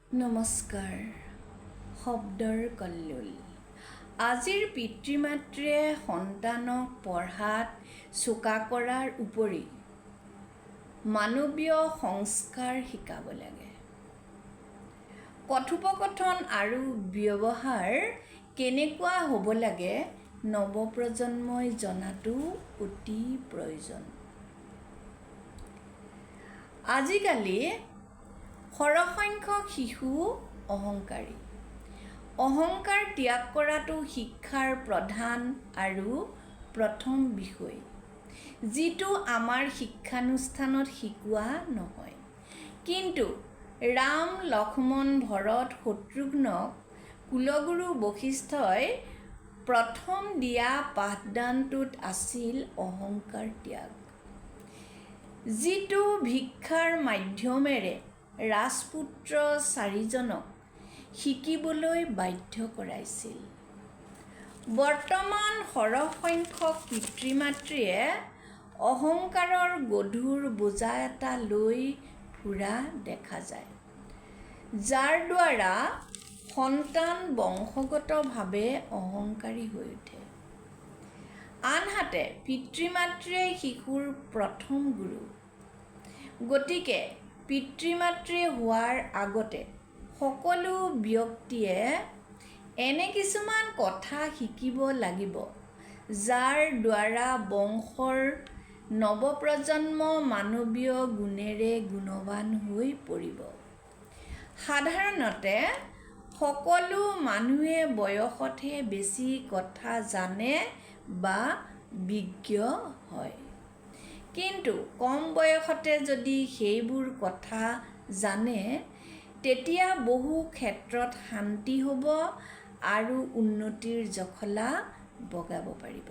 নমস্কাৰ। শব্দৰ কল্লোল। আজিৰ পিতৃ মাতৃয়ে সন্তানক পঢ়াত চোকা কৰাৰ উপৰি মানৱীয় সংস্কাৰ শিকাব লাগে। কথোপকথন আৰু ব্যৱহাৰ কেনেকুৱা হ'ব লাগে নৱপ্ৰজন্মই জনাটো অতি প্ৰয়োজন। আজিকালি সৰহসংখ্যক শিশু অহংকাৰী। অহংকাৰ ত্যাগ কৰাটো শিক্ষাৰ প্ৰধান আৰু প্ৰথম বিষয়, যিটো আমাৰ শিক্ষানুষ্ঠানত শিকোৱা নহয়। কিন্তু ৰাম, লক্ষ্মণ, ভৰত, শত্ৰুঘ্নক কুলগুৰু বশিষ্ঠই প্ৰথম দিয়া পাঠদানটোত আছিল অহংকাৰ ত্যাগ, যিটো ভিক্ষাৰ মাধ্যমেৰে ৰাজপুত্ৰ 4জনক শিকিবলৈ বাধ্য কৰাইছিল। বৰ্তমান সৰহসংখ্যক পিতৃ মাতৃয়ে অহংকাৰৰ গধুৰ বোজা এটা লৈ ফুৰা দেখা যায়, যাৰ দ্বাৰা সন্তান বংশগতভাৱে অহংকাৰী হৈ উঠে। আনহাতে পিতৃ মাতৃয়ে শিশুৰ প্ৰথম গুৰু। গতিকে পিতৃ মাতৃ হোৱাৰ আগতে সকলো ব্যক্তিয়ে এনে কিছুমান কথা শিকিব লাগিব, যাৰ দ্বাৰা বংশৰ নৱপ্ৰজন্ম মানৱীয় গুণেৰে গুণৱান হৈ পৰিব। সাধাৰণতে সকলো মানুহে বয়সতহে বেছি কথা জানে বা বিজ্ঞ হয়। কিন্তু কম বয়সতে যদি সেইবোৰ কথা জানে, তেতিয়া বহু ক্ষেত্ৰত শান্তি হ'ব আৰু উন্নতিৰ জখলা বগাব পাৰিব।